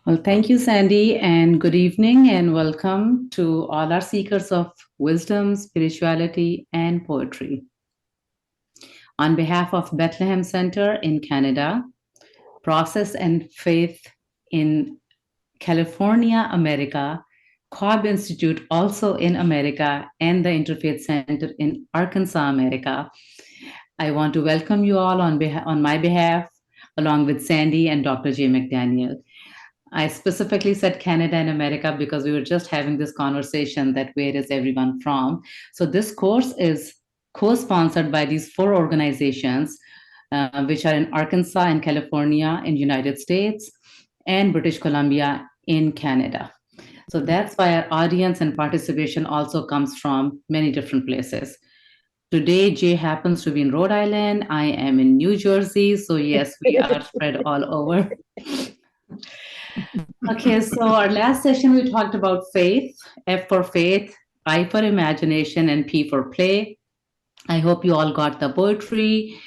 Well, thank you, Sandy, and good evening, and welcome to all our seekers of wisdom, spirituality, and poetry. On behalf of Bethlehem Center in Canada, Process and Faith in California, America, Cobb Institute also in America, and the Interfaith Center in Arkansas, America, I want to welcome you all on my behalf, along with Sandy and Dr. J. McDaniel. I specifically said Canada and America because we were just having this conversation that where is everyone from. So this course is co-sponsored by these four organizations, which are in Arkansas and California in United States and British Columbia in Canada. So that's why our audience and participation also comes from many different places. Today, Jay happens to be in Rhode Island. I am in New Jersey. So yes, we are spread all over. Okay, so our last session, we talked about faith, F for faith, I for imagination, and P for play. I hope you all got the poetry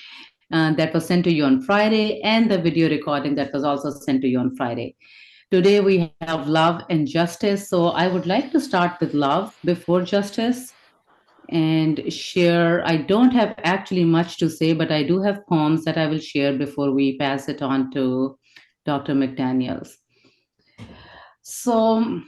that was sent to you on Friday and the video recording that was also sent to you on Friday. Today, we have love and justice. So I would like to start with love before justice and share. I don't have actually much to say, but I do have poems that I will share before we pass it on to Dr. McDaniels. So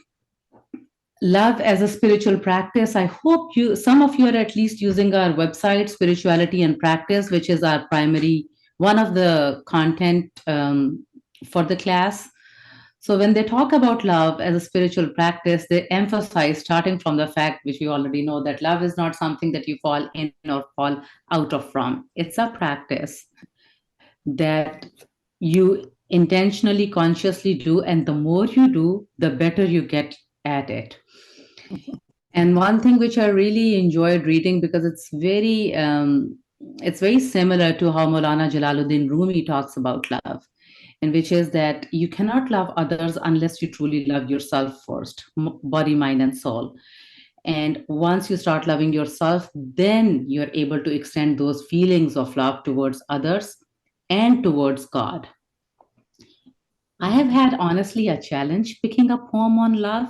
love as a spiritual practice. I hope some of you are at least using our website, Spirituality and Practice, which is our primary, one of the content for the class. So when they talk about love as a spiritual practice, they emphasize, starting from the fact, which we already know, that love is not something that you fall in or fall out of from. It's a practice that you intentionally, consciously do, and the more you do, the better you get at it. And one thing which I really enjoyed reading, because it's very similar to how Maulana Jalaluddin Rumi talks about love, and which is that you cannot love others unless you truly love yourself first, body, mind, and soul. And once you start loving yourself, then you're able to extend those feelings of love towards others and towards God. I have had honestly a challenge picking a poem on love,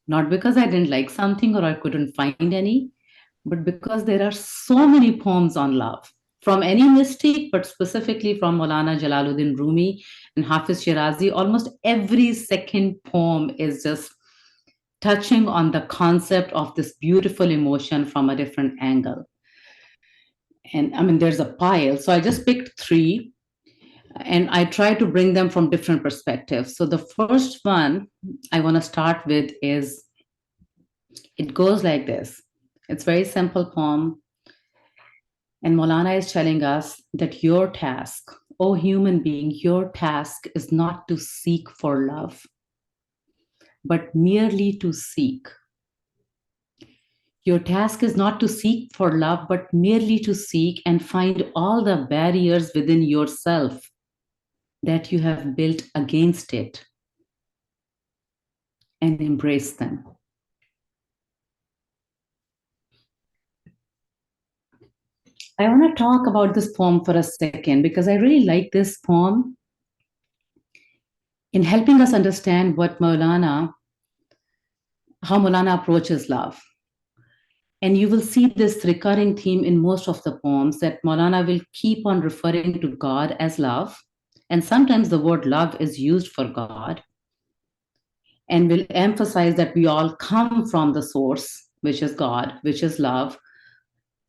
not because I didn't like something or I couldn't find any, but because there are so many poems on love from any mystic, but specifically from Maulana Jalaluddin Rumi and Hafiz Shirazi. Almost every second poem is just touching on the concept of this beautiful emotion from a different angle. And I mean, there's a pile. So I just picked three and I try to bring them from different perspectives. So the first one I want to start with is, it goes like this. It's a very simple poem. And Maulana is telling us that your task, oh human being, your task is not to seek for love, but merely to seek. Your task is not to seek for love, but merely to seek and find all the barriers within yourself that you have built against it and embrace them. I want to talk about this poem for a second because I really like this poem in helping us understand how Maulana approaches love. And you will see this recurring theme in most of the poems, that Maulana will keep on referring to God as love. And sometimes the word love is used for God, and will emphasize that we all come from the source, which is God, which is love.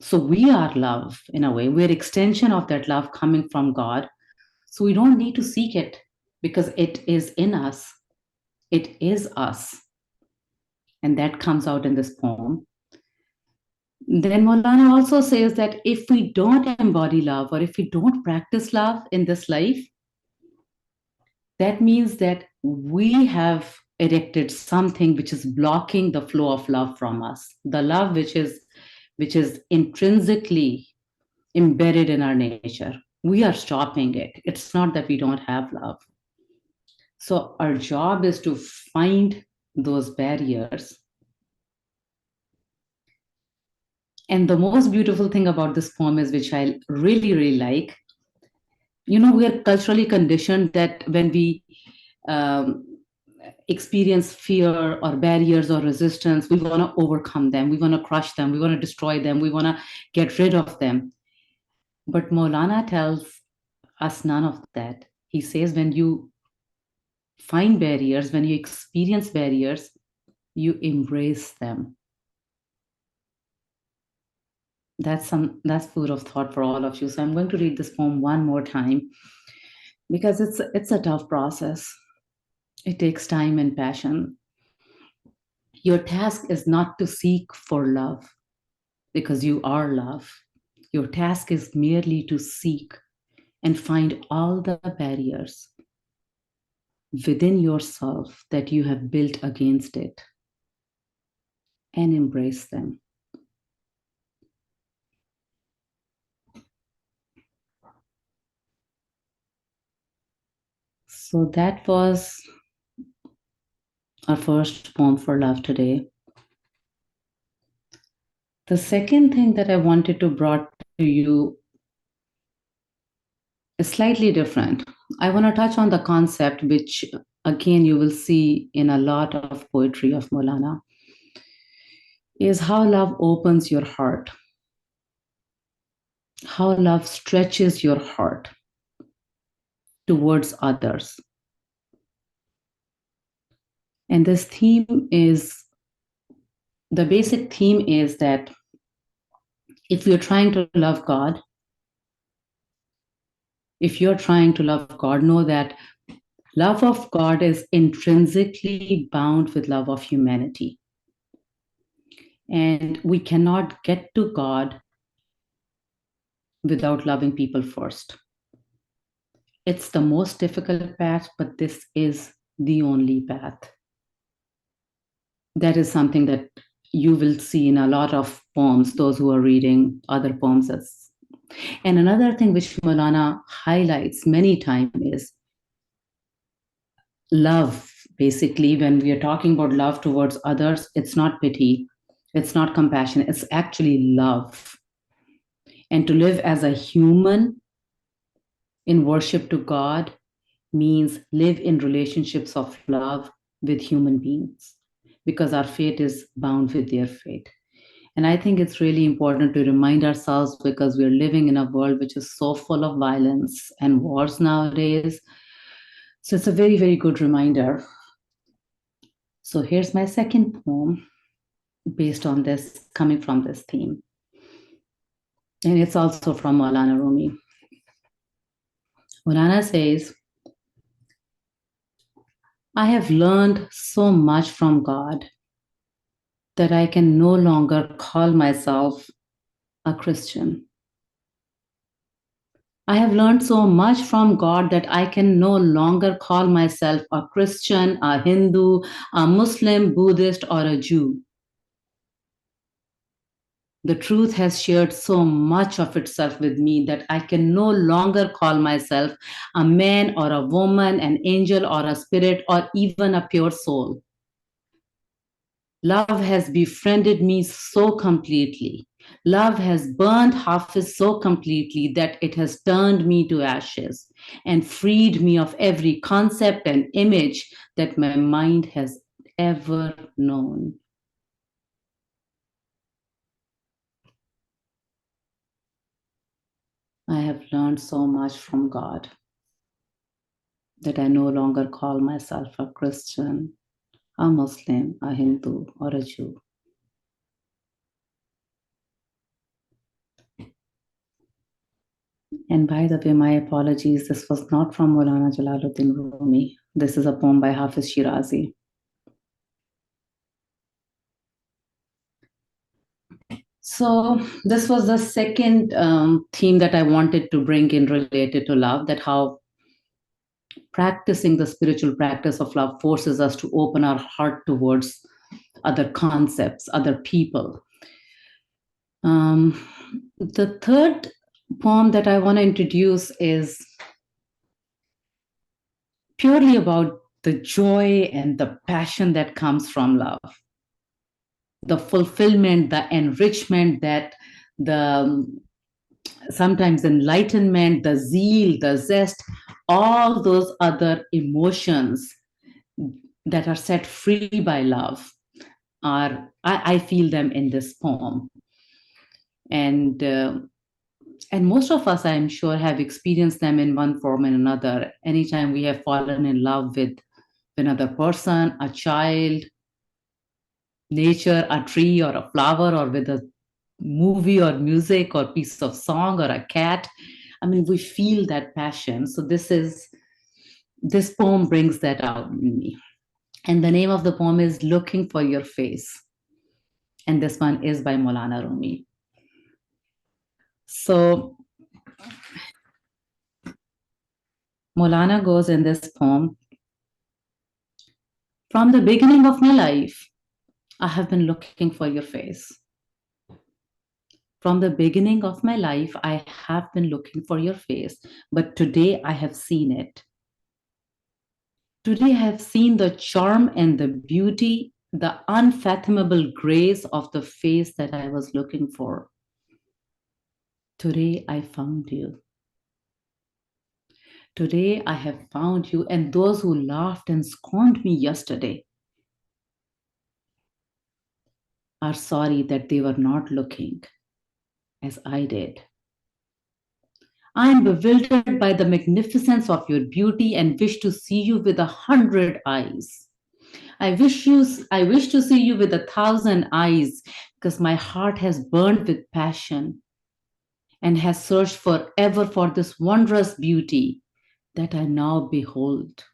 So we are love in a way. We're extension of that love coming from God. So we don't need to seek it because it is in us. It is us. And that comes out in this poem. Then Maulana also says that if we don't embody love, or if we don't practice love in this life, that means that we have erected something which is blocking the flow of love from us. The love which is intrinsically embedded in our nature. We are stopping it. It's not that we don't have love. So our job is to find those barriers. And the most beautiful thing about this poem is, which I really, really like, we are culturally conditioned that when we experience fear or barriers or resistance, we want to overcome them, we want to crush them, we want to destroy them, we want to get rid of them. But Maulana tells us none of that. He says when you find barriers, when you experience barriers, you embrace them. That's food of thought for all of you. So I'm going to read this poem one more time because it's a tough process. It takes time and passion. Your task is not to seek for love because you are love. Your task is merely to seek and find all the barriers within yourself that you have built against it and embrace them. So that was our first poem for love today. The second thing that I wanted to brought to you is slightly different. I want to touch on the concept, which again you will see in a lot of poetry of Maulana, is how love opens your heart, how love stretches your heart towards others. And this theme is, the basic theme is that if you're trying to love God, if you're trying to love God, know that love of God is intrinsically bound with love of humanity. And we cannot get to God without loving people first. It's the most difficult path, but this is the only path. That is something that you will see in a lot of poems, those who are reading other poems. And another thing which Maulana highlights many times is love. Basically, when we are talking about love towards others, it's not pity, it's not compassion, it's actually love. And to live as a human in worship to God means live in relationships of love with human beings, because our fate is bound with their fate. And I think it's really important to remind ourselves, because we're living in a world which is so full of violence and wars nowadays. So it's a very, very good reminder. So here's my second poem based on this, coming from this theme. And it's also from Maulana Rumi. Maulana says, I have learned so much from God that I can no longer call myself a Christian. I have learned so much from God that I can no longer call myself a Christian, a Hindu, a Muslim, Buddhist, or a Jew. The truth has shared so much of itself with me that I can no longer call myself a man or a woman, an angel or a spirit, or even a pure soul. Love has befriended me so completely. Love has burned Hafiz so completely that it has turned me to ashes and freed me of every concept and image that my mind has ever known. I have learned so much from God that I no longer call myself a Christian, a Muslim, a Hindu, or a Jew. And by the way, my apologies, this was not from Maulana Jalaluddin Rumi. This is a poem by Hafiz Shirazi. So this was the second theme that I wanted to bring in related to love, that how practicing the spiritual practice of love forces us to open our heart towards other concepts, other people. The third poem that I want to introduce is purely about the joy and the passion that comes from love, the fulfillment, the enrichment, that the sometimes enlightenment, the zeal, the zest, all those other emotions that are set free by love are, I feel them in this poem. And and most of us, I'm sure, have experienced them in one form and another. Anytime we have fallen in love with another person, a child, nature, a tree or a flower, or with a movie or music or piece of song or a cat, I mean, we feel that passion. So this poem brings that out in me. And the name of the poem is Looking for Your Face. And this one is by Maulana Rumi. So Maulana goes in this poem, from the beginning of my life, I have been looking for your face. From the beginning of my life, I have been looking for your face, but today I have seen it. Today I have seen the charm and the beauty, the unfathomable grace of the face that I was looking for. Today I found you. Today I have found you, and those who laughed and scorned me yesterday are sorry that they were not looking as I did. I am bewildered by the magnificence of your beauty and wish to see you with 100 eyes. I wish to see you with 1,000 eyes, because my heart has burned with passion and has searched forever for this wondrous beauty that I now behold.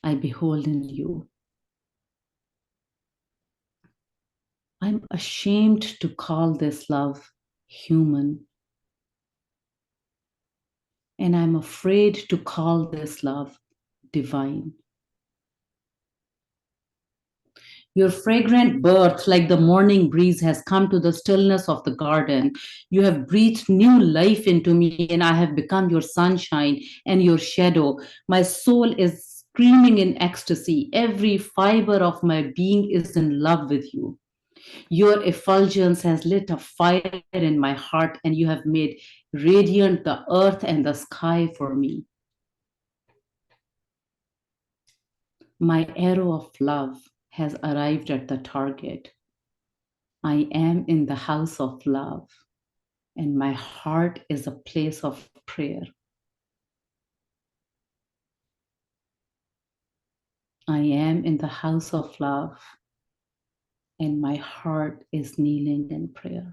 I behold in you. I'm ashamed to call this love human, and I'm afraid to call this love divine. Your fragrant birth, like the morning breeze, has come to the stillness of the garden. You have breathed new life into me, and I have become your sunshine and your shadow. My soul is screaming in ecstasy. Every fiber of my being is in love with you. Your effulgence has lit a fire in my heart, and you have made radiant the earth and the sky for me. My arrow of love has arrived at the target. I am in the house of love, and my heart is a place of prayer. I am in the house of love, and my heart is kneeling in prayer.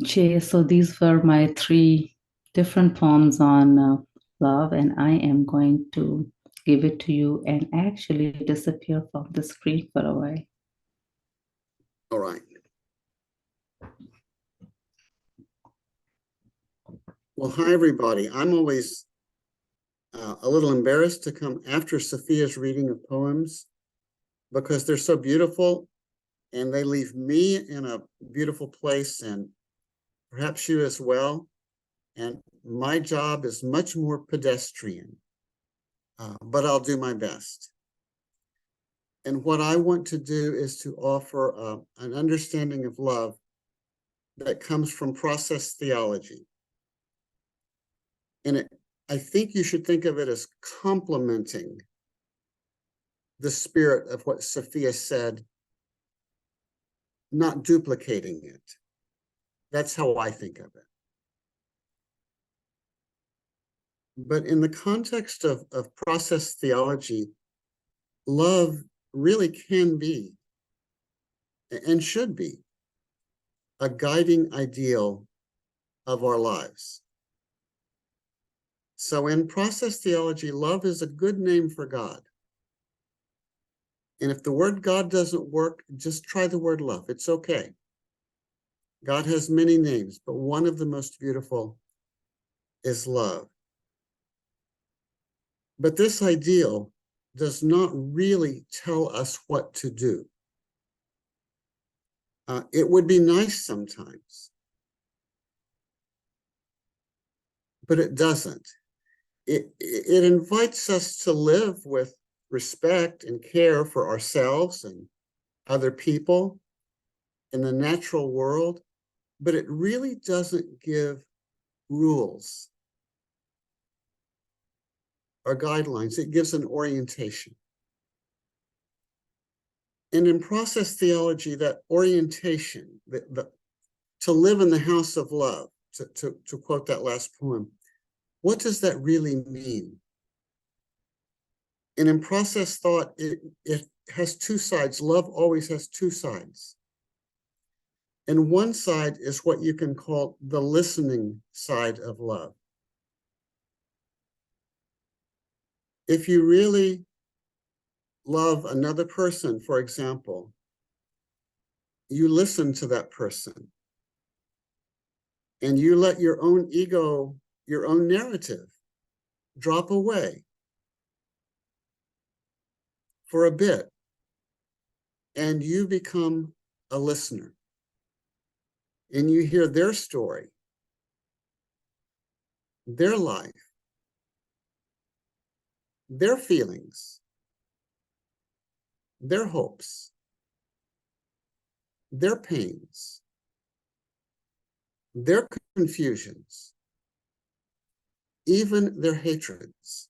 Jay, so these were my three different poems on love, and I am going to give it to you and actually disappear from the screen for a while. All right. Well, hi, everybody. I'm always a little embarrassed to come after Sophia's reading of poems because they're so beautiful and they leave me in a beautiful place, and perhaps you as well. And my job is much more pedestrian, but I'll do my best. And what I want to do is to offer an understanding of love that comes from process theology. And I think you should think of it as complementing the spirit of what Sophia said, not duplicating it. That's how I think of it. But in the context of process theology, love really can be and should be a guiding ideal of our lives. So in process theology, love is a good name for God. And if the word God doesn't work, just try the word love. It's okay. God has many names, but one of the most beautiful is love. But this ideal does not really tell us what to do. It would be nice sometimes, but it doesn't. it invites us to live with respect and care for ourselves and other people in the natural world, but it really doesn't give rules or guidelines. It gives an orientation. And in process theology, that orientation, to live in the house of love, to quote that last poem, what does that really mean? And in process thought, it has two sides. Love always has two sides. And one side is what you can call the listening side of love. If you really love another person, for example, you listen to that person and you let your own ego, your own narrative drop away for a bit, and you become a listener. And you hear their story, their life, their feelings, their hopes, their pains, their confusions, even their hatreds.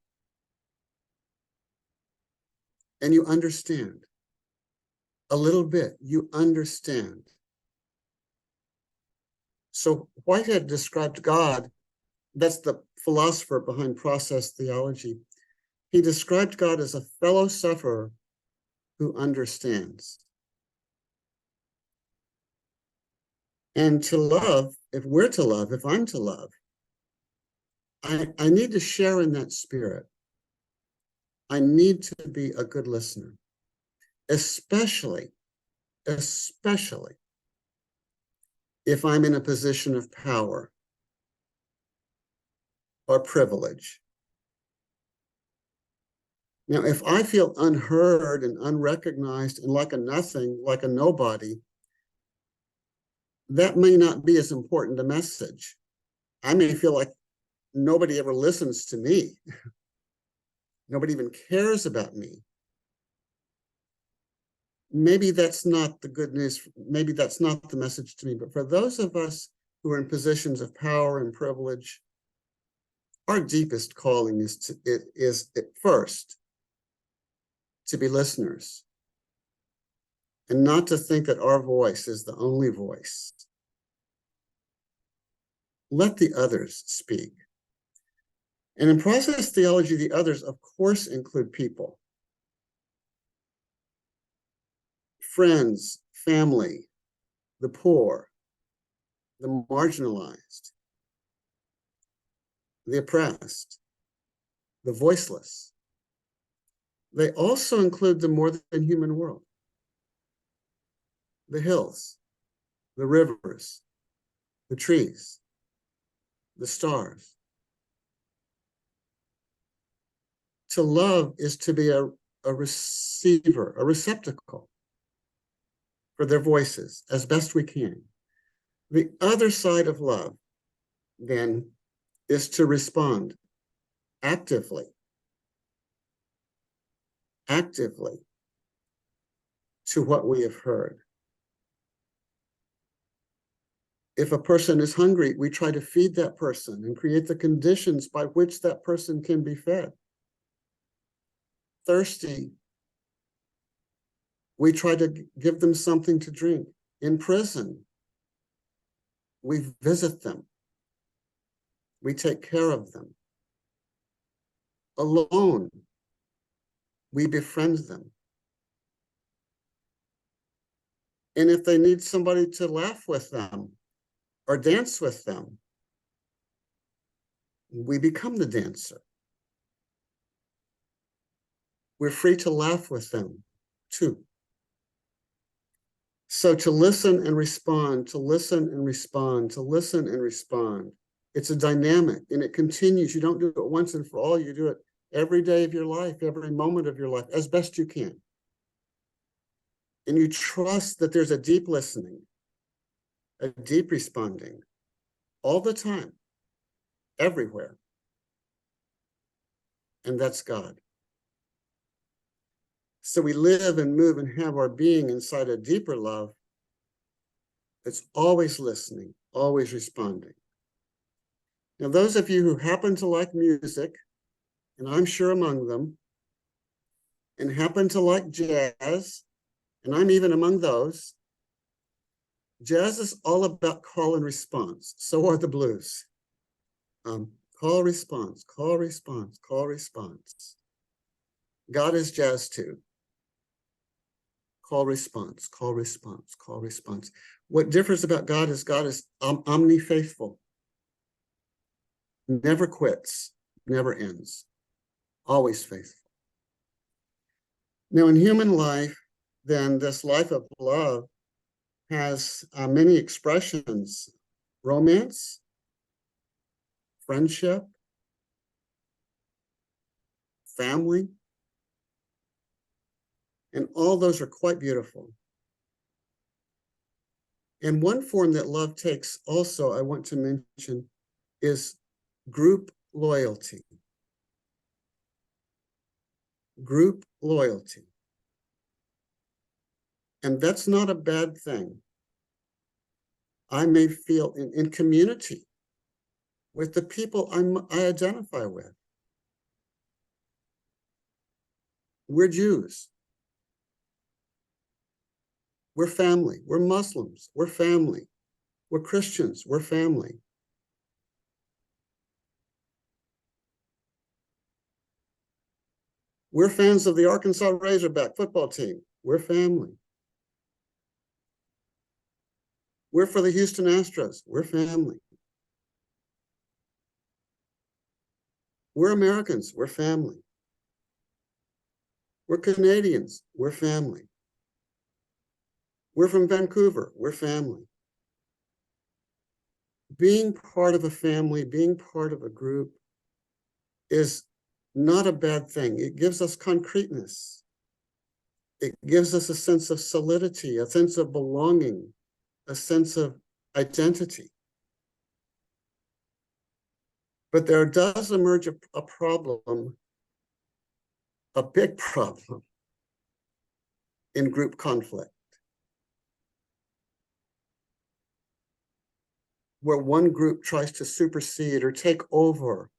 And you understand. A little bit, you understand. So Whitehead described God, that's the philosopher behind process theology. He described God as a fellow sufferer who understands. And to love, if we're to love, if I'm to love, I need to share in that spirit. I need to be a good listener, especially if I'm in a position of power or privilege. Now, if I feel unheard and unrecognized and like a nothing, like a nobody, that may not be as important a message. I may feel like nobody ever listens to me. Nobody even cares about me. Maybe that's not the good news. Maybe that's not the message to me. But for those of us who are in positions of power and privilege, our deepest calling is first to be listeners and not to think that our voice is the only voice. Let the others speak. And in process theology, the others, of course, include people. Friends, family, the poor, the marginalized, the oppressed, the voiceless. They also include the more than human world, the hills, the rivers, the trees, the stars. To love is to be a receiver, a receptacle for their voices as best we can. The other side of love, then, is to respond actively to what we have heard. If a person is hungry, we try to feed that person and create the conditions by which that person can be fed. Thirsty, we try to give them something to drink. In prison, we visit them. We take care of them. Alone, we befriend them. And if they need somebody to laugh with them or dance with them, we become the dancer. We're free to laugh with them too. So to listen and respond, to listen and respond, to listen and respond. It's a dynamic and it continues. You don't do it once and for all. You do it every day of your life, every moment of your life, as best you can. And you trust that there's a deep listening, a deep responding, all the time, everywhere. and that's God. So we live and move and have our being inside a deeper love that's always listening, always responding. Now, those of you who happen to like music, and I'm sure among them, and happen to like jazz, and I'm even among those, jazz is all about call and response. So are the blues. Call, response, call, response, call, response. God is jazz too. Call, response, call, response, call, response. What differs about God is omni-faithful. Never quits, never ends, always faithful. Now, in human life, then this life of love has many expressions: romance, friendship, family, and all those are quite beautiful. And one form that love takes also, I want to mention, is group loyalty. Group loyalty. And that's not a bad thing. I may feel in community with the people I identify with. We're Jews. We're family. We're Muslims. We're family. We're Christians. We're family. We're fans of the Arkansas Razorback football team. We're family. We're for the Houston Astros. We're family. We're Americans. We're family. We're Canadians. We're family. We're from Vancouver. We're family. Being part of a family, being part of a group is not a bad thing. It gives us concreteness. It gives us a sense of solidity, a sense of belonging, a sense of identity. But there does emerge a problem, a big problem, in group conflict, where one group tries to supersede or take over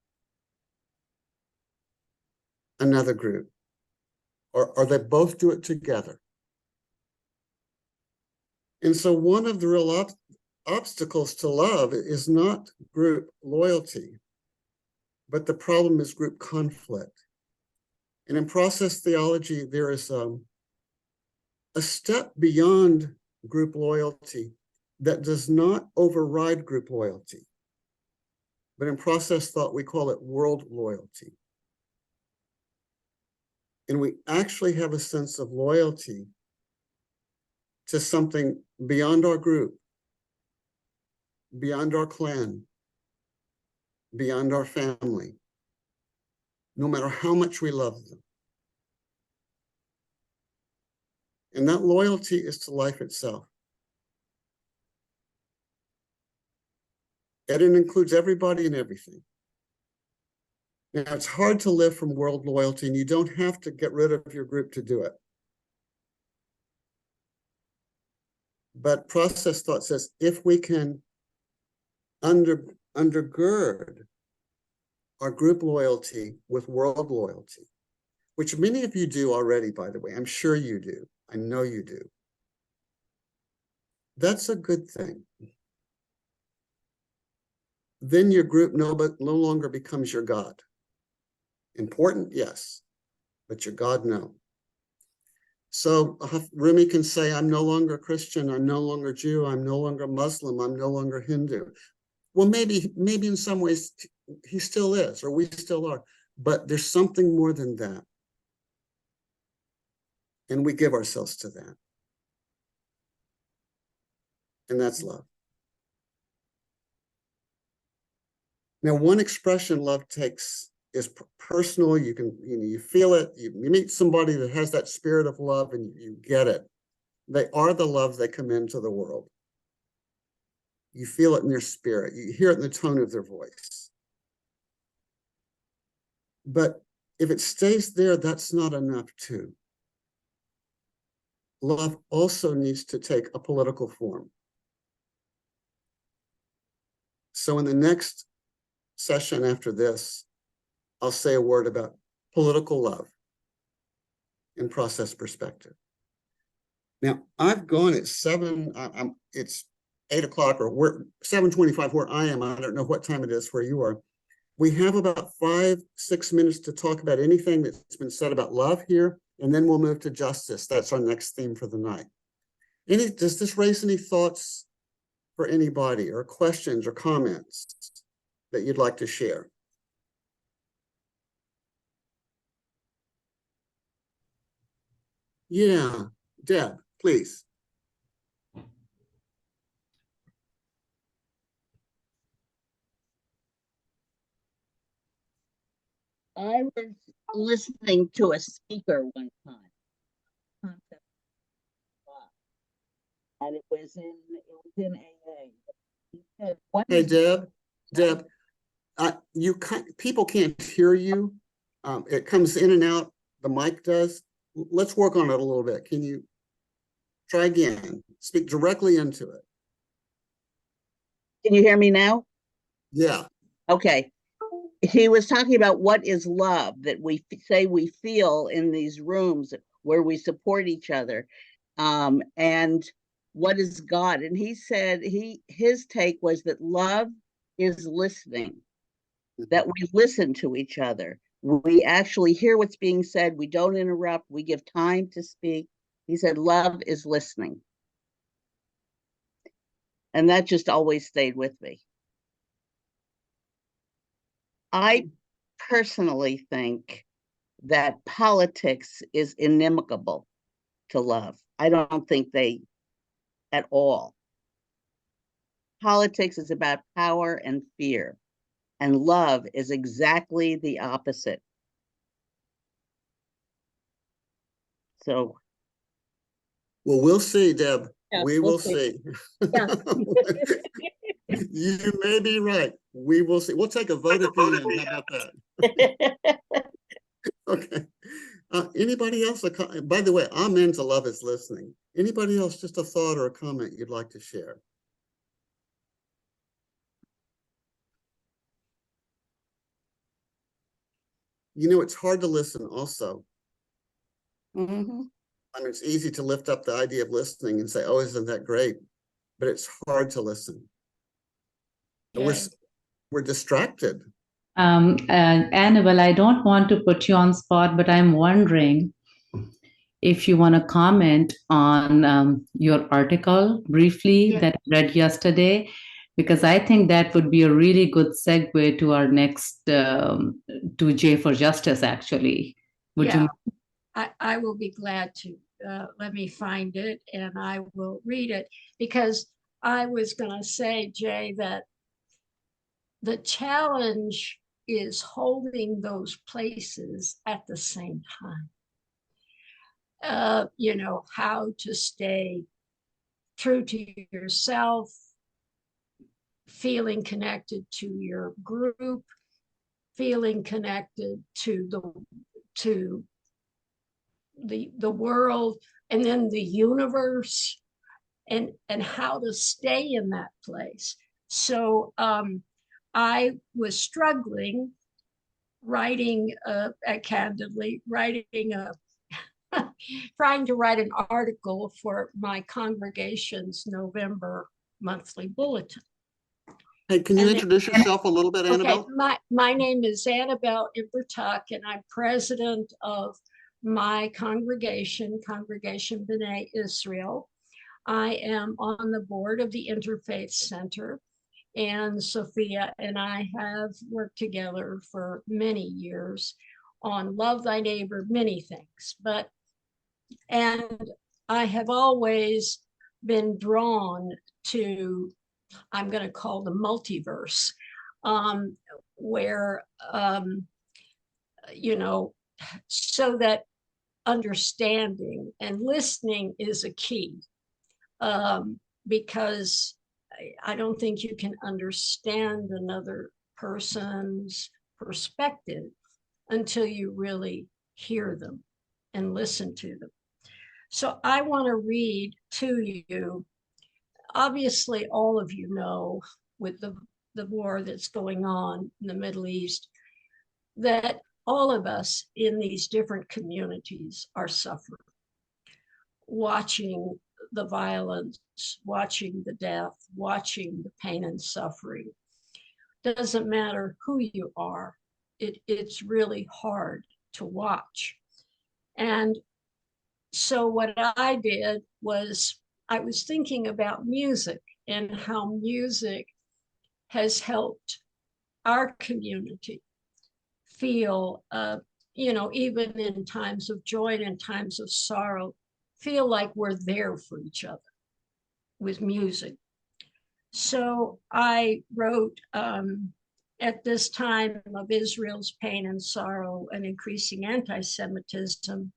another group, or they both do it together. And so one of the real obstacles to love is not group loyalty, but the problem is group conflict. And in process theology, there is a step beyond group loyalty that does not override group loyalty. But in process thought, we call it world loyalty. And we actually have a sense of loyalty to something beyond our group, beyond our clan, beyond our family, no matter how much we love them. And that loyalty is to life itself. And it includes everybody and everything. Now, it's hard to live from world loyalty, and you don't have to get rid of your group to do it. But process thought says if we can undergird our group loyalty with world loyalty, which many of you do already, by the way, I'm sure you do. I know you do. That's a good thing. Then your group no longer becomes your God. Important, yes, but your God, no. So Rumi can say, I'm no longer Christian, I'm no longer Jew, I'm no longer Muslim, I'm no longer Hindu. Well, maybe in some ways he still is, or we still are, but there's something more than that. And we give ourselves to that. And that's love. Now, one expression love takes is personal. You can, you feel it. You meet somebody that has that spirit of love and you get it. They are the love they come into the world. You feel it in their spirit. You hear it in the tone of their voice. But if it stays there, that's not enough too. Love also needs to take a political form. So in the next session after this, I'll say a word about political love in process perspective. Now, I've gone at it's 8 o'clock or we're 7:25 where I am. I don't know what time it is where you are. We have about 5-6 minutes to talk about anything that's been said about love here, and then we'll move to justice. That's our next theme for the night. Does this raise any thoughts for anybody, or questions or comments that you'd like to share? Yeah, Deb, please. I was listening to a speaker one time, concept of love, and it was in AA. He said, "What Hey, is Deb, people can't hear you. It comes in and out. The mic does. Let's work on it a little bit. Can you try again? Speak directly into it. Can you hear me now? Yeah. Okay. He was talking about what is love that we say we feel in these rooms where we support each other, and what is God. And he said his take was that love is listening, that we listen to each other. We actually hear what's being said. We don't interrupt. We give time to speak. He said love is listening. And that just always stayed with me. I personally think that politics is inimical to love. I don't think they at all. Politics is about power and fear, and love is exactly the opposite. So, well, we'll see, Deb. Yeah, we will see. Yeah. You may be right. We will see. We'll take a vote at the end. How about that? Okay. Anybody else? By the way, amen to love is listening. Anybody else, just a thought or a comment you'd like to share? It's hard to listen also. Mm-hmm. I mean, it's easy to lift up the idea of listening and say, oh, isn't that great? But it's hard to listen. Yeah. We're distracted. Annabelle, I don't want to put you on spot, but I'm wondering if you want to comment on your article briefly Yeah. that I read yesterday, because I think that would be a really good segue to our next to J for Justice, actually. Would Yeah. you? I will be glad to. Let me find it and I will read it, because I was going to say, Jay, that the challenge is holding those places at the same time. How to stay true to yourself, feeling connected to your group, feeling connected to the world, and then the universe, and how to stay in that place. So I was struggling writing candidly writing a trying to write an article for my congregation's November monthly bulletin. Hey, can you introduce yourself a little bit, Annabelle? Okay, my name is Annabelle Impertuck, and I'm president of my congregation, Congregation B'nai Israel. I am on the board of the Interfaith Center, and Sophia and I have worked together for many years on Love Thy Neighbor, many things. And I have always been drawn to, I'm going to call the multiverse, where, so that understanding and listening is a key, because I don't think you can understand another person's perspective until you really hear them and listen to them. So I want to read to you. Obviously, all of you know, with the war that's going on in the Middle East, that all of us in these different communities are suffering, watching the violence, watching the death, watching the pain and suffering. Doesn't matter who you are, it's really hard to watch. And so what I did was I was thinking about music and how music has helped our community feel, even in times of joy and in times of sorrow, feel like we're there for each other with music. So I wrote, at this time of Israel's pain and sorrow and increasing anti-Semitism,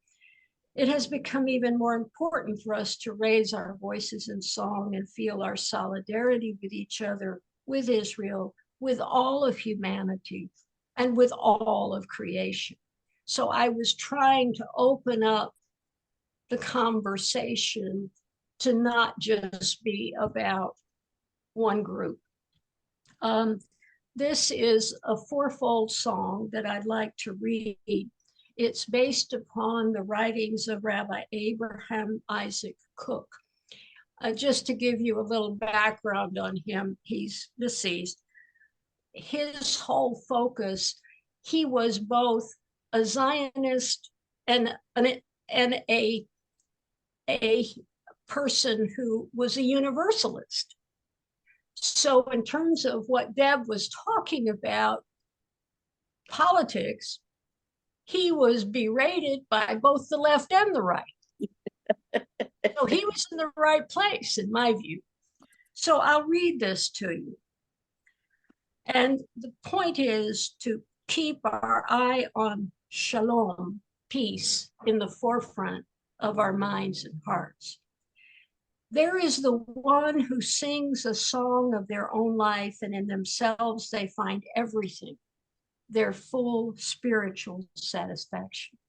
it has become even more important for us to raise our voices in song and feel our solidarity with each other, with Israel, with all of humanity, and with all of creation. So I was trying to open up the conversation to not just be about one group. This is a fourfold song that I'd like to read. It's based upon the writings of Rabbi Abraham Isaac Cook. Just to give you a little background on him, he's deceased. His whole focus, he was both a Zionist and a person who was a universalist. So in terms of what Deb was talking about, politics, he was berated by both the left and the right. So he was in the right place, in my view. So I'll read this to you. And the point is to keep our eye on shalom, peace, in the forefront of our minds and hearts. There is the one who sings a song of their own life, and in themselves they find everything, their full spiritual satisfaction.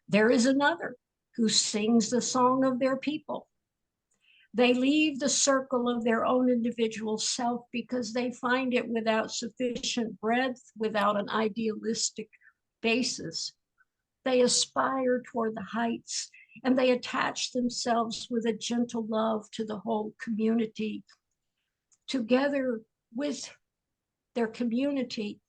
There is another who sings the song of their people. They leave the circle of their own individual self because they find it without sufficient breadth, without an idealistic basis. They aspire toward the heights, and they attach themselves with a gentle love to the whole community. Together with their community,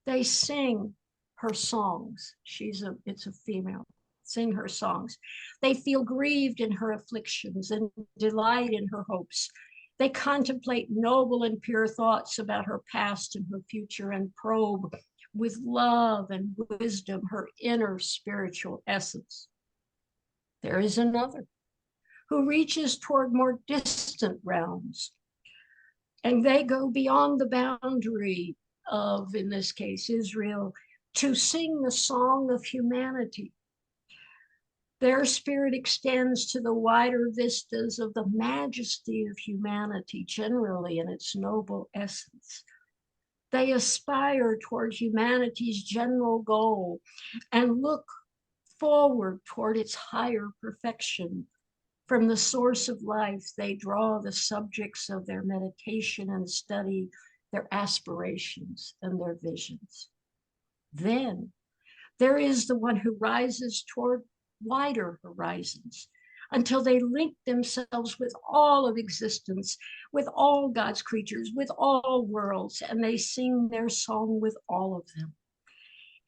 they sing her songs. It's a female. Sing her songs. They feel grieved in her afflictions and delight in her hopes. They contemplate noble and pure thoughts about her past and her future and probe with love and wisdom her inner spiritual essence. There is another who reaches toward more distant realms, and they go beyond the boundary of, in this case, Israel, to sing the song of humanity. Their spirit extends to the wider vistas of the majesty of humanity generally in its noble essence. They aspire toward humanity's general goal and look forward toward its higher perfection. From the source of life, they draw the subjects of their meditation and study, their aspirations and their visions. Then there is the one who rises toward wider horizons until they link themselves with all of existence, with all God's creatures, with all worlds, and they sing their song with all of them.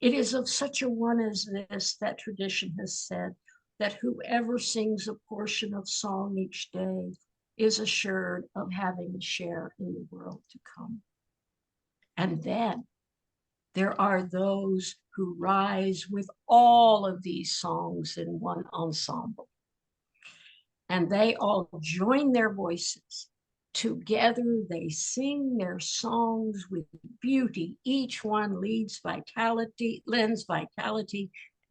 It is of such a one as this that tradition has said that whoever sings a portion of song each day is assured of having a share in the world to come. And then there are those who rise with all of these songs in one ensemble. And they all join their voices. Together they sing their songs with beauty. Each one lends vitality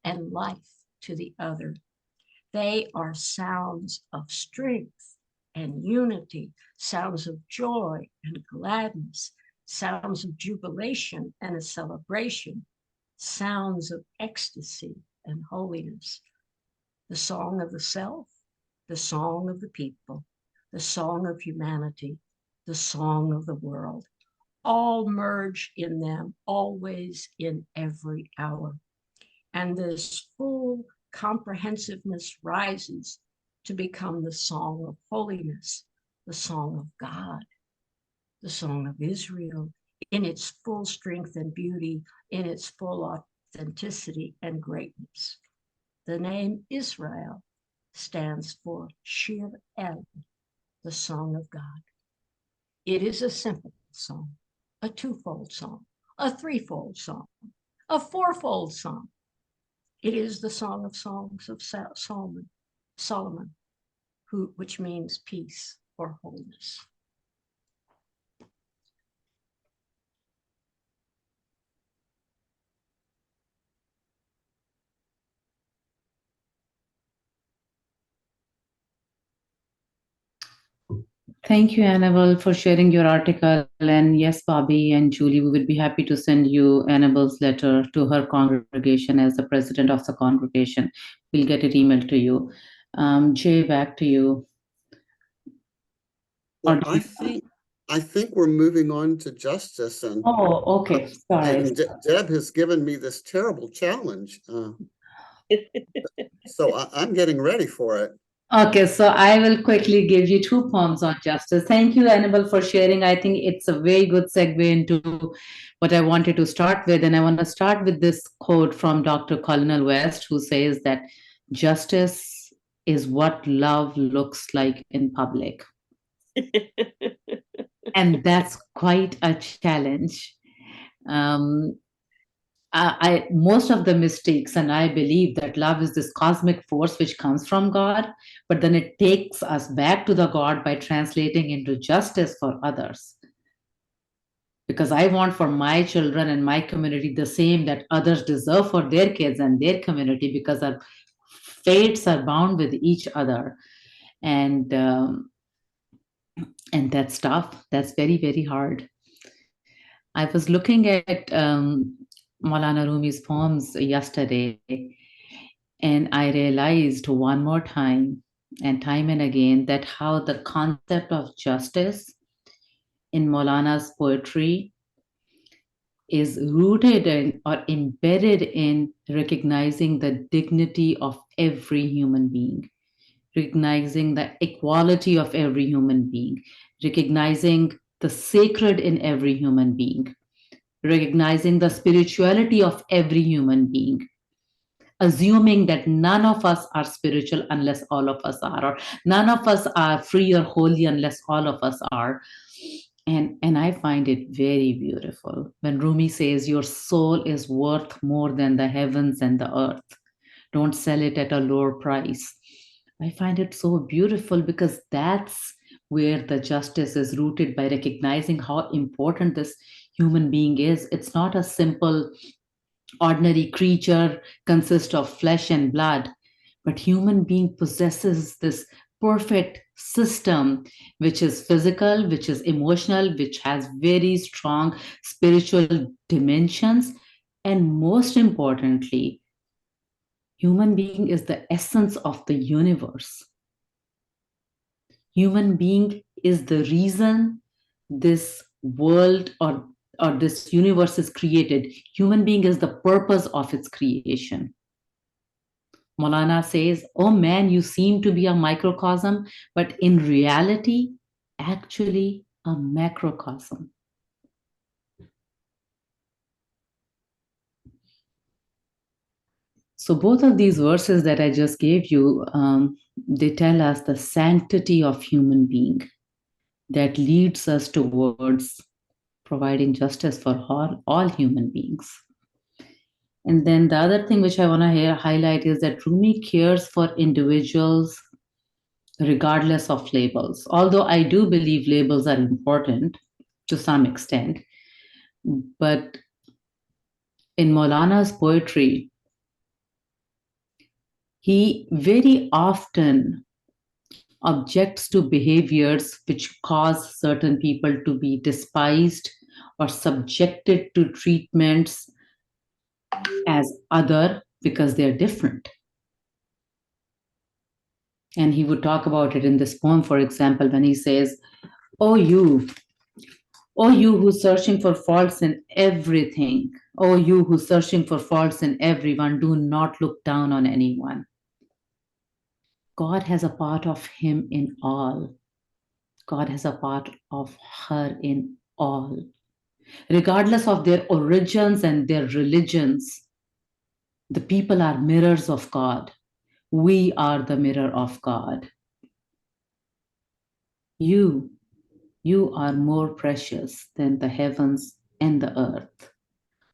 and life to the other. They are sounds of strength and unity, sounds of joy and gladness, sounds of jubilation and a celebration, sounds of ecstasy and holiness, the song of the self, the song of the people, the song of humanity, the song of the world, all merge in them, always in every hour. And this full comprehensiveness rises to become the song of holiness, the song of God, the song of Israel, in its full strength and beauty, in its full authenticity and greatness. The name Israel stands for Shir El, the song of God. It is a simple song, a twofold song, a threefold song, a fourfold song. It is the song of songs of Solomon, which means peace or wholeness. Thank you, Annabelle, for sharing your article. And yes, Bobby and Julie, we would be happy to send you Annabelle's letter to her congregation as the president of the congregation. We'll get it emailed to you. Jay, back to you. Well, I think we're moving on to justice, and okay, sorry. and Deb has given me this terrible challenge, so I'm getting ready for it. Okay, so I will quickly give you two poems on justice. Thank you, Annabelle, for sharing. I think it's a very good segue into what I wanted to start with. And I want to start with this quote from Dr. Colonel West, who says that justice is what love looks like in public. And that's quite a challenge. Most of the mistakes, and I believe that love is this cosmic force which comes from God, but then it takes us back to the God by translating into justice for others. Because I want for my children and my community the same that others deserve for their kids and their community, because our fates are bound with each other. And that's tough. That's very, very hard. I was looking at Maulana Rumi's poems yesterday, and I realized one more time and again that how the concept of justice in Maulana's poetry is rooted in or embedded in recognizing the dignity of every human being, recognizing the equality of every human being, recognizing the sacred in every human being, recognizing the spirituality of every human being, assuming that none of us are spiritual unless all of us are, or none of us are free or holy unless all of us are. And I find it very beautiful when Rumi says, your soul is worth more than the heavens and the earth. Don't sell it at a lower price. I find it so beautiful because that's where the justice is rooted, by recognizing how important this human being is. It's not a simple, ordinary creature consist of flesh and blood, but human being possesses this perfect system, which is physical, which is emotional, which has very strong spiritual dimensions. And most importantly, human being is the essence of the universe. Human being is the reason this world or this universe is created. Human being is the purpose of its creation. Maulana says, oh man, you seem to be a microcosm, but in reality, actually a macrocosm. So both of these verses that I just gave you, they tell us the sanctity of human being that leads us towards providing justice for all human beings. And then the other thing which I want to highlight is that Rumi cares for individuals regardless of labels. Although I do believe labels are important to some extent, but in Maulana's poetry, he very often objects to behaviors which cause certain people to be despised or subjected to treatments as other because they're different. And he would talk about it in this poem, for example, when he says, oh, you who's searching for faults in everything. Oh, you who's searching for faults in everyone, do not look down on anyone. God has a part of him in all. God has a part of her in all. Regardless of their origins and their religions, the people are mirrors of God. We are the mirror of God. You are more precious than the heavens and the earth.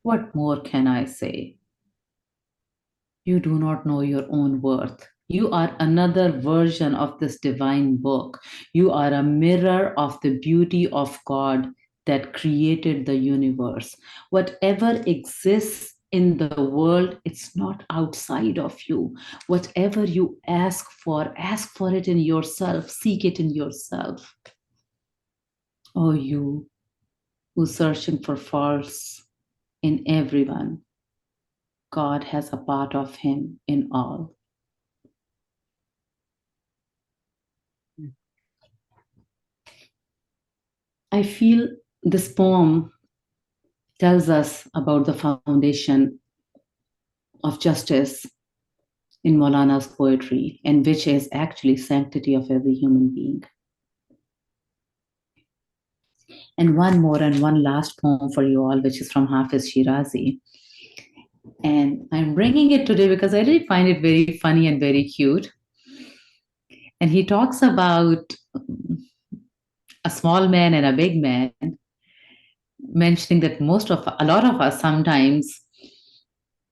What more can I say? You do not know your own worth. You are another version of this divine book. You are a mirror of the beauty of God that created the universe. Whatever exists in the world, it's not outside of you. Whatever you ask for it in yourself, seek it in yourself. Oh, you who's searching for faults in everyone, God has a part of him in all. I feel this poem tells us about the foundation of justice in Maulana's poetry, and which is actually sanctity of every human being. And one last poem for you all, which is from Hafiz Shirazi. And I'm bringing it today because I really find it very funny and very cute. And he talks about a small man and a big man, mentioning that a lot of us sometimes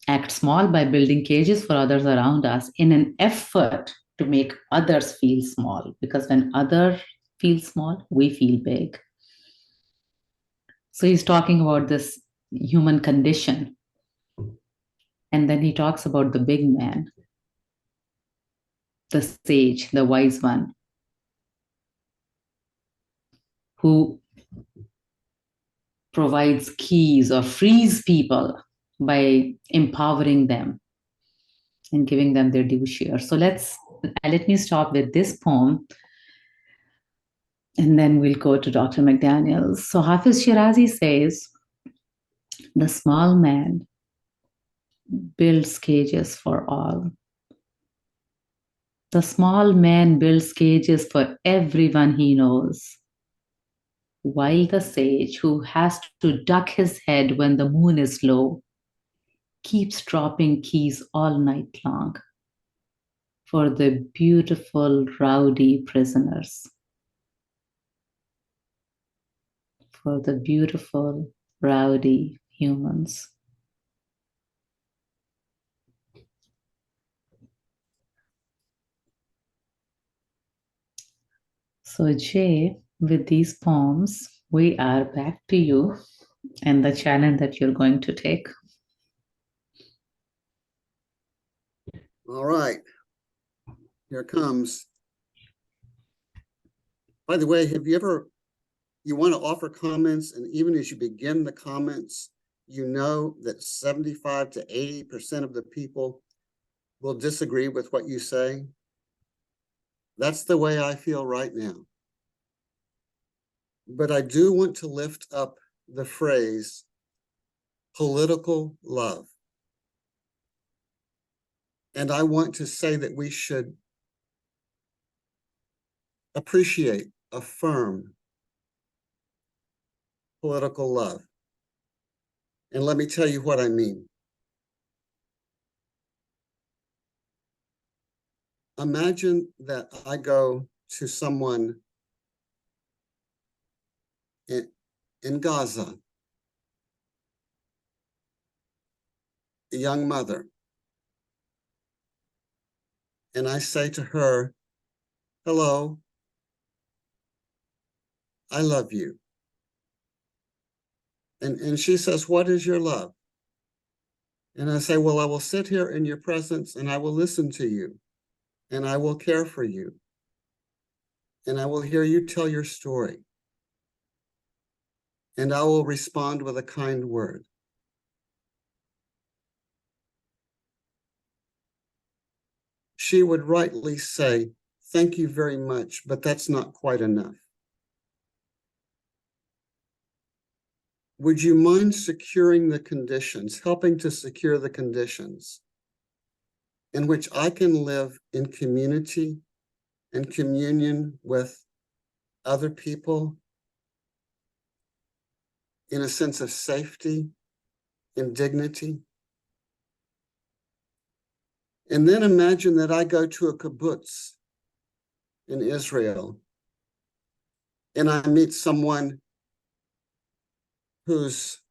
act small by building cages for others around us in an effort to make others feel small, because when others feel small, we feel big. So he's talking about this human condition. And then he talks about the big man, the sage, the wise one, who provides keys or frees people by empowering them and giving them their due share. So let me stop with this poem, and then we'll go to Dr. McDaniel's. So Hafiz Shirazi says, the small man builds cages for all. The small man builds cages for everyone he knows, while the sage, who has to duck his head when the moon is low, keeps dropping keys all night long for the beautiful, rowdy prisoners. For the beautiful, rowdy humans. So, Jay, with these poems, we are back to you and the challenge that you're going to take. All right. Here it comes. By the way, you want to offer comments, and even as you begin the comments, you know that 75 to 80% of the people will disagree with what you say. That's the way I feel right now. But I do want to lift up the phrase political love. And I want to say that we should appreciate, affirm political love. And let me tell you what I mean. Imagine that I go to someone in Gaza, a young mother, and I say to her, hello, I love you. And she says, what is your love? And I say, well, I will sit here in your presence and I will listen to you and I will care for you and I will hear you tell your story and I will respond with a kind word. she would rightly say, "Thank you very much, but that's not quite enough. Would you mind securing the conditions, helping to secure the conditions in which I can live in community and communion with other people in a sense of safety and dignity?" And then imagine that I go to a kibbutz in Israel and I meet someone whose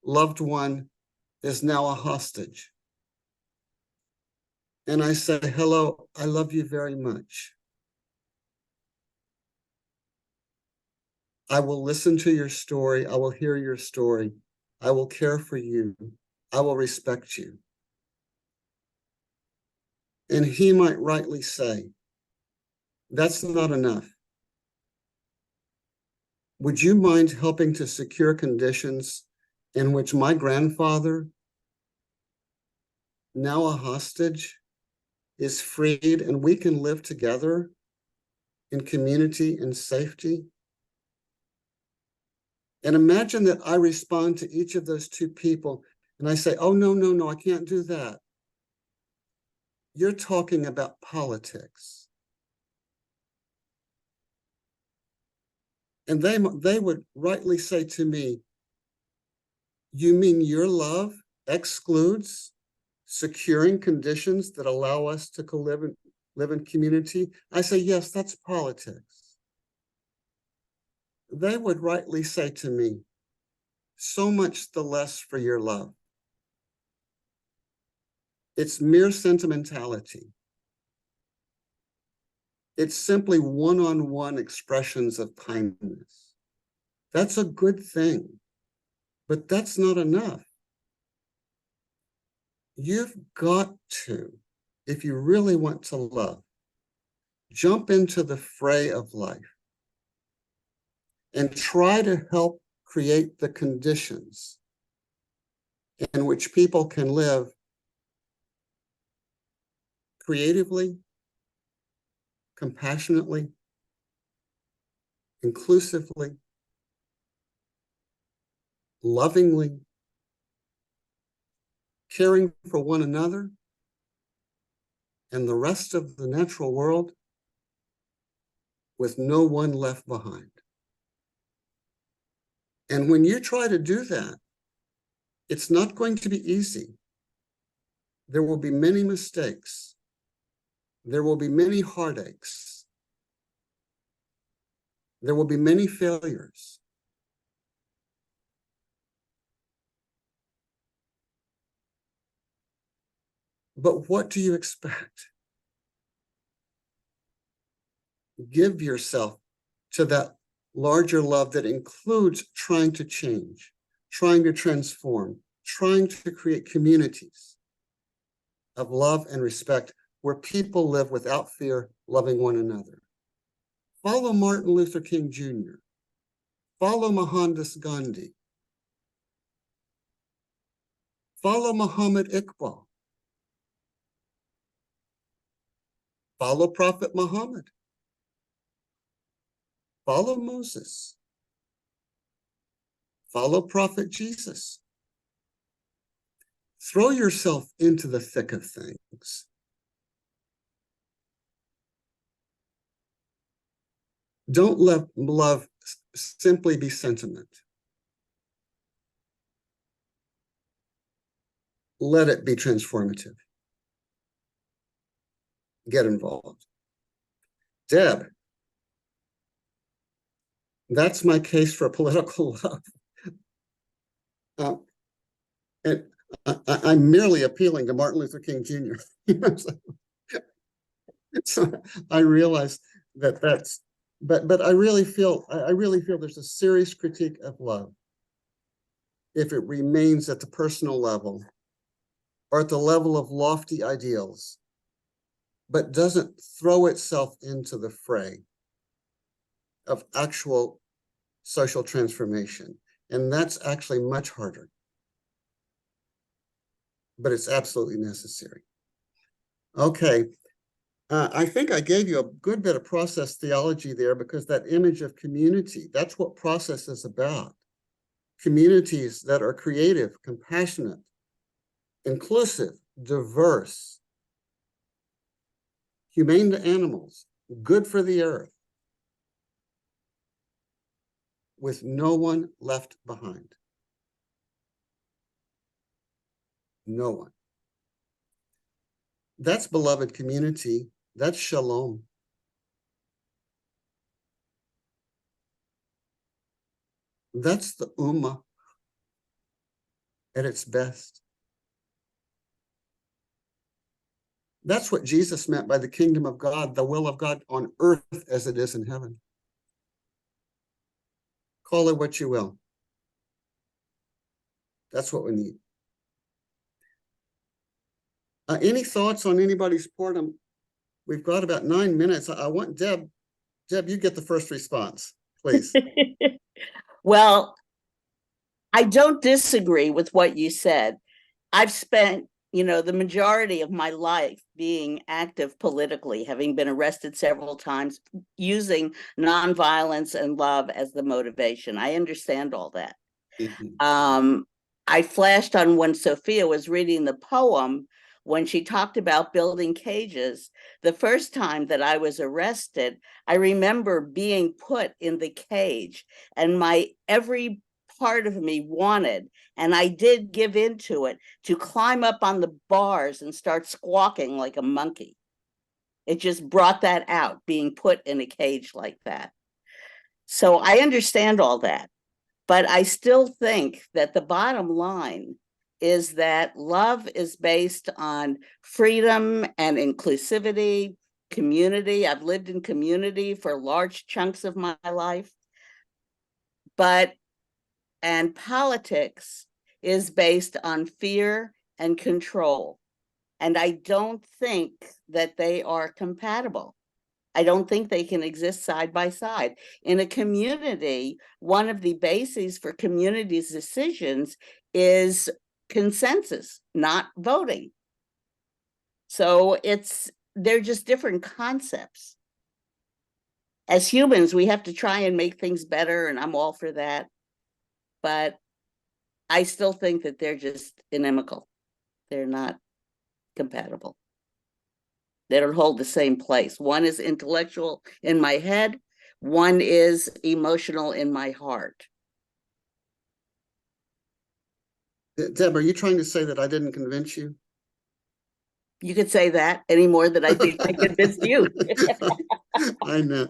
loved one is now a hostage. And I say, "Hello, I love you very much. I will listen to your story. I will hear your story. I will care for you. I will respect you." And he might rightly say, "That's not enough. Would you mind helping to secure conditions in which my grandfather, now a hostage, is freed and we can live together in community and safety?" And imagine that I respond to each of those two people and I say, "Oh, no, no, no, I can't do that. You're talking about politics." And they would rightly say to me, "You mean your love excludes securing conditions that allow us to live in community?" I say, "Yes, that's politics." They would rightly say to me, "So much the less for your love. It's mere sentimentality. It's simply one-on-one expressions of kindness. That's a good thing, but that's not enough. You've got to, if you really want to love, jump into the fray of life and try to help create the conditions in which people can live creatively, compassionately, inclusively, lovingly, caring for one another and the rest of the natural world with no one left behind." And when you try to do that, it's not going to be easy. There will be many mistakes. There will be many heartaches. There will be many failures. But what do you expect? Give yourself to that larger love that includes trying to change, trying to transform, trying to create communities of love and respect where people live without fear, loving one another. Follow Martin Luther King Jr. Follow Mohandas Gandhi. Follow Muhammad Iqbal. Follow Prophet Muhammad. Follow Moses. Follow Prophet Jesus. Throw yourself into the thick of things. Don't let love simply be sentiment. Let it be transformative. Get involved. Deb, that's my case for political love. And I'm merely appealing to Martin Luther King Jr. So I realize that's, but I really feel there's a serious critique of love if it remains at the personal level or at the level of lofty ideals, but doesn't throw itself into the fray of actual social transformation. And that's actually much harder, but it's absolutely necessary. Okay, I think I gave you a good bit of process theology there, because that image of community, that's what process is about. Communities that are creative, compassionate, inclusive, diverse, humane to animals, good for the earth, with no one left behind. No one. That's beloved community. That's shalom. That's the ummah at its best. That's what Jesus meant by the kingdom of God, the will of God on earth as it is in heaven. Call it what you will. That's what we need. Any thoughts on anybody's part? We've got about 9 minutes. I want Deb. Deb, you get the first response, please. Well, I don't disagree with what you said. I've spent, the majority of my life being active politically, having been arrested several times, using nonviolence and love as the motivation. I understand all that. I flashed on when Sophia was reading the poem, when she talked about building cages. The first time that I was arrested, I remember being put in the cage, and every part of me wanted, and I did give into it, to climb up on the bars and start squawking like a monkey. It just brought that out, being put in a cage like that. So I understand all that, but I still think that the bottom line is that love is based on freedom and inclusivity, community. I've lived in community for large chunks of my life, and politics is based on fear and control. And I don't think that they are compatible. I don't think they can exist side by side. In a community, one of the bases for community's decisions is consensus, not voting. So they're just different concepts. As humans, we have to try and make things better, and I'm all for that. But I still think that they're just inimical. They're not compatible. They don't hold the same place. One is intellectual in my head. One is emotional in my heart. Deb, are you trying to say that I didn't convince you? You could say that any more than I think I convinced you. I know.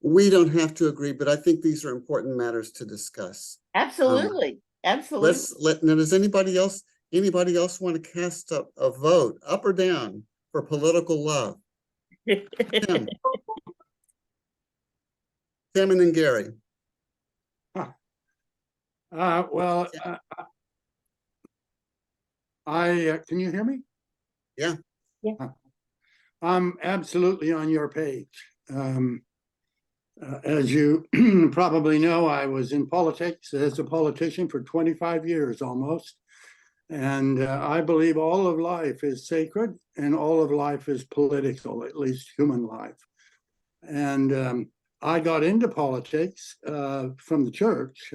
We don't have to agree, but I think these are important matters to discuss. Absolutely. Absolutely. Now, does anybody else want to cast a vote, up or down, for political love? Tim and then Gary. Can you hear me? Yeah. I'm absolutely on your page. As you probably know, I was in politics as a politician for 25 years almost. And I believe all of life is sacred and all of life is political, at least human life. And I got into politics from the church,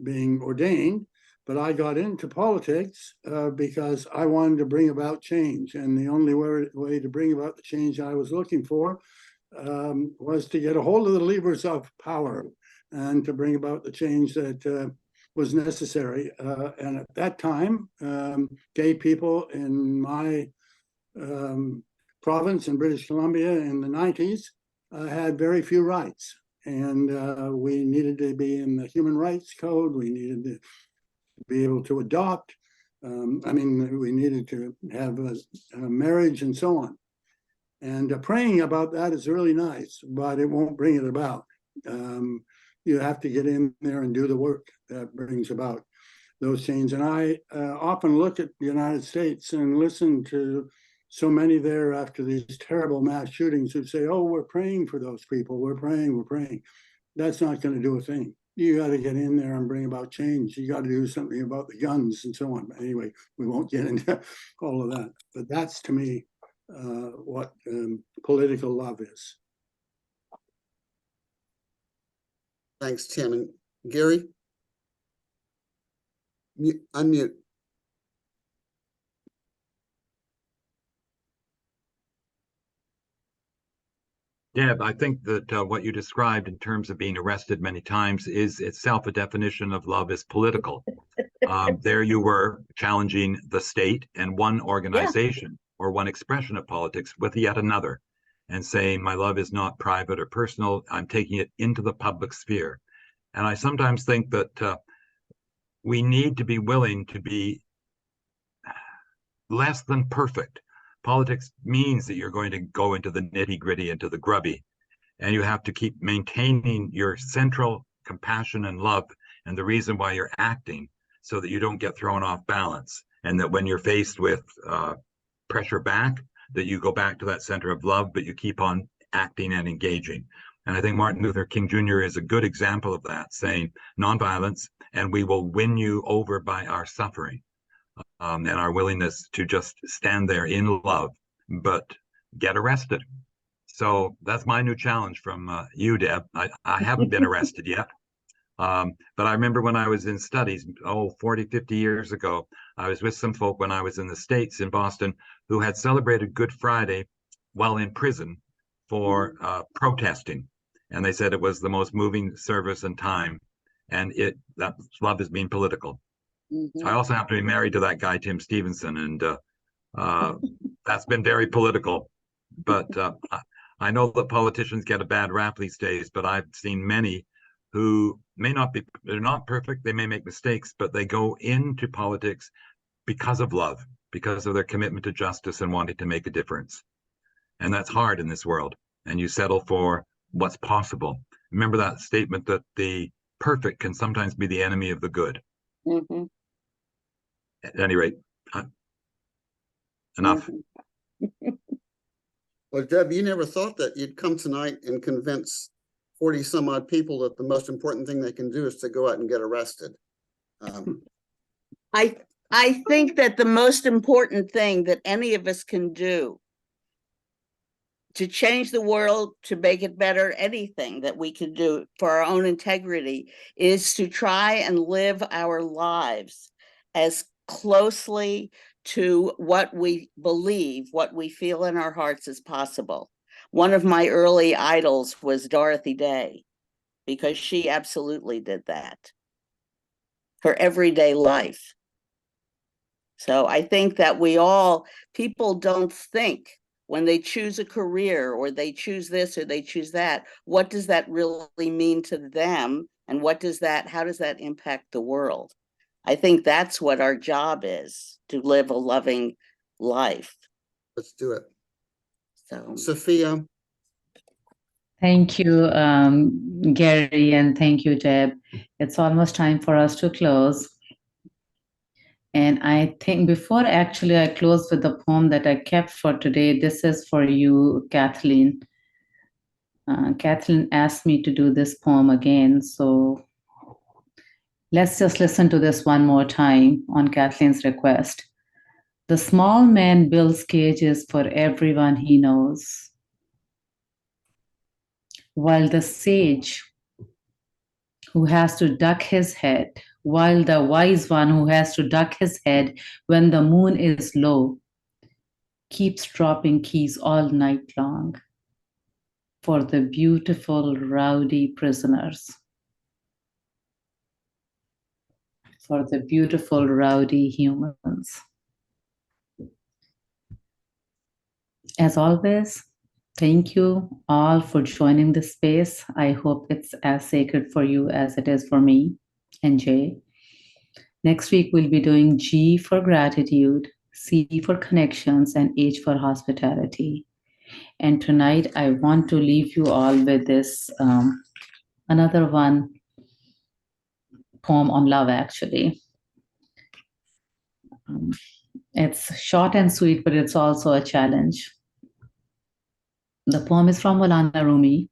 being ordained, but I got into politics because I wanted to bring about change. And the only way to bring about the change I was looking for was to get a hold of the levers of power and to bring about the change that was necessary. And at that time, gay people in my province in British Columbia in the 90s had very few rights. And we needed to be in the Human Rights Code. We needed to be able to adopt. We needed to have a marriage and so on. And praying about that is really nice, but it won't bring it about. You have to get in there and do the work that brings about those changes. And I often look at the United States and listen to so many there after these terrible mass shootings who say, oh, we're praying for those people. We're praying. That's not going to do a thing. You got to get in there and bring about change. You got to do something about the guns and so on. But anyway, we won't get into all of that. But that's, to me, what political love is. Thanks, Tim. And Gary? Unmute. Deb, I think that what you described in terms of being arrested many times is itself a definition of love as political. There you were challenging the state and one organization or one expression of politics with yet another and saying, my love is not private or personal, I'm taking it into the public sphere. And I sometimes think that we need to be willing to be less than perfect. Politics means that you're going to go into the nitty-gritty, into the grubby, and you have to keep maintaining your central compassion and love and the reason why you're acting so that you don't get thrown off balance, and that when you're faced with pressure back, that you go back to that center of love, but you keep on acting and engaging. And I think Martin Luther King Jr. is a good example of that, saying nonviolence, and we will win you over by our suffering. And our willingness to just stand there in love, but get arrested. So that's my new challenge from you, Deb. I haven't been arrested yet. But I remember when I was in studies, 40, 50 years ago, I was with some folk when I was in the States in Boston who had celebrated Good Friday while in prison for protesting. And they said it was the most moving service and time. And that love is being political. I also happen to be married to that guy, Tim Stevenson, and that's been very political. But I know that politicians get a bad rap these days, but I've seen many who they're not perfect, they may make mistakes, but they go into politics because of love, because of their commitment to justice and wanting to make a difference. And that's hard in this world. And you settle for what's possible. Remember that statement that the perfect can sometimes be the enemy of the good. At any rate, enough. Well, Deb, you never thought that you'd come tonight and convince 40 some odd people that the most important thing they can do is to go out and get arrested. I think that the most important thing that any of us can do to change the world, to make it better, anything that we can do for our own integrity is to try and live our lives as closely to what we believe, what we feel in our hearts as possible. One of my early idols was Dorothy Day, because she absolutely did that. Her everyday life. So I think that people don't think when they choose a career or they choose this or they choose that, what does that really mean to them? And how does that impact the world? I think that's what our job is, to live a loving life. Let's do it. So, Sophia. Thank you, Gary, and thank you, Deb. It's almost time for us to close. And I think before actually I close with the poem that I kept for today, this is for you, Kathleen. Kathleen asked me to do this poem again, so let's just listen to this one more time on Kathleen's request. The small man builds cages for everyone he knows, while the sage who has to duck his head, while the wise one who has to duck his head when the moon is low, keeps dropping keys all night long for the beautiful, rowdy prisoners. For the beautiful, rowdy humans. As always, thank you all for joining this space. I hope it's as sacred for you as it is for me and Jay. Next week, we'll be doing G for gratitude, C for connections, and H for hospitality. And tonight, I want to leave you all with this, another one poem on love, actually. It's short and sweet, but it's also a challenge. The poem is from Maulana Rumi,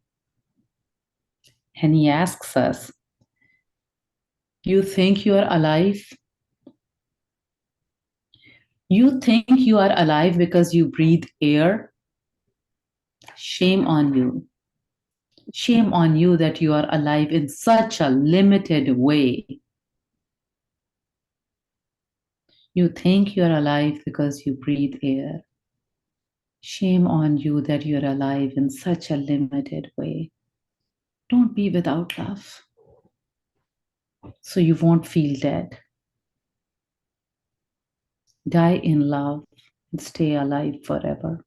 and he asks us, you think you are alive? You think you are alive because you breathe air? Shame on you. Shame on you that you are alive in such a limited way. You think you are alive because you breathe air. Shame on you that you are alive in such a limited way. Don't be without love, so you won't feel dead. Die in love and stay alive forever.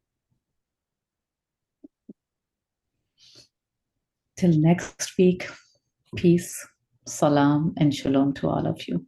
Till next week, peace, salam, and shalom to all of you.